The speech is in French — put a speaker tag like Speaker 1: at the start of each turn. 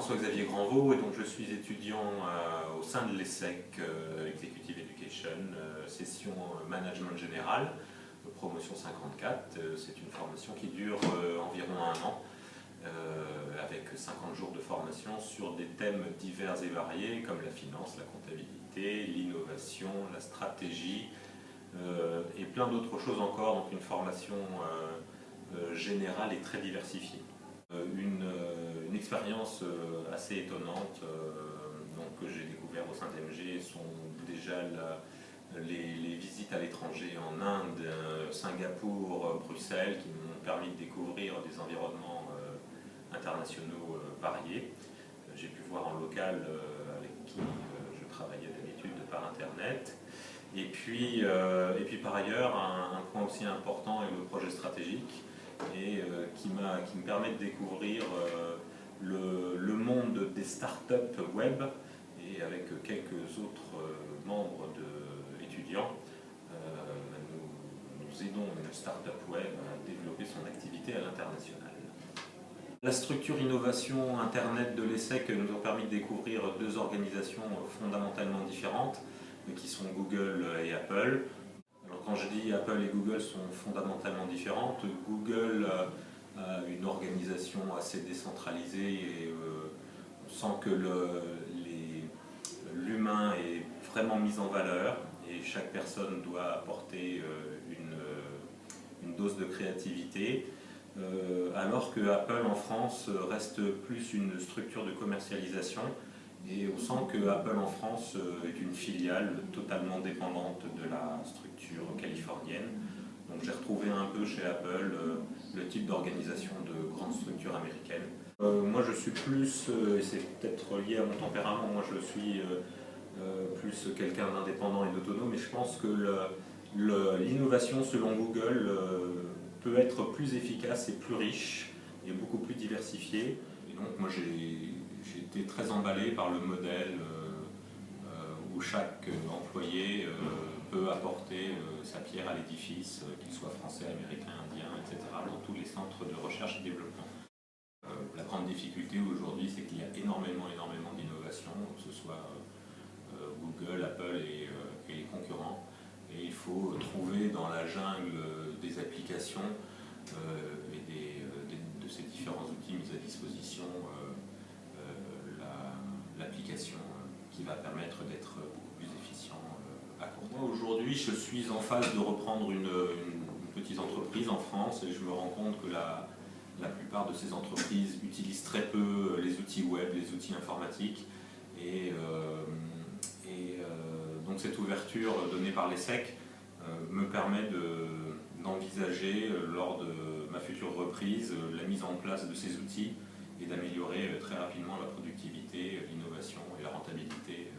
Speaker 1: François-Xavier Granvaux et donc je suis étudiant au sein de l'ESSEC, Executive Education, session Management Général, promotion 54. C'est une formation qui dure environ 1 an, avec 50 jours de formation sur des thèmes divers et variés comme la finance, la comptabilité, l'innovation, la stratégie et plein d'autres choses encore, donc une formation générale et très diversifiée. Une expérience assez étonnante donc, que j'ai découvert au sein d'MG sont déjà les visites à l'étranger en Inde, Singapour, Bruxelles, qui m'ont permis de découvrir des environnements internationaux variés. J'ai pu voir en local avec qui je travaillais d'habitude par Internet. Et puis par ailleurs, un point aussi important est le projet stratégique et qui me permet de découvrir le monde des startups web et avec quelques autres membres étudiants, nous aidons une startup web à développer son activité à l'international. La structure innovation Internet de l'ESSEC nous a permis de découvrir 2 organisations fondamentalement différentes qui sont Google et Apple. Alors, quand je dis Apple et Google sont fondamentalement différentes, Google a une organisation assez décentralisée et on sent que l'humain est vraiment mis en valeur et chaque personne doit apporter une dose de créativité. Alors que Apple en France reste plus une structure de commercialisation et on sent que Apple en France est une filiale totalement dépendante de la structure californienne. Donc j'ai retrouvé un peu chez Apple le type d'organisation de grandes structures américaines. Moi je suis plus, et c'est peut-être lié à mon tempérament, moi je suis plus quelqu'un d'indépendant et d'autonome, mais je pense que l'innovation selon Google peut être plus efficace et plus riche et beaucoup plus diversifiée. Et donc moi j'ai été très emballé par le modèle où chaque employé peut apporter sa pierre à l'édifice, qu'il soit français, américain, indien, etc., dans tous les centres de recherche et développement. La grande difficulté aujourd'hui, c'est qu'il y a énormément d'innovations, que ce soit Google, Apple et les concurrents. Et il faut trouver dans la jungle des applications et de ces différents outils mis à disposition l'application qui va permettre d'être beaucoup plus efficient à court terme. Aujourd'hui, je suis en phase de reprendre une petite entreprise en France et je me rends compte que la plupart de ces entreprises utilisent très peu les outils web, les outils informatiques et donc cette ouverture donnée par l'ESSEC me permet d'envisager lors de ma future reprise la mise en place de ces outils et d'améliorer très rapidement la productivité, l'innovation et la rentabilité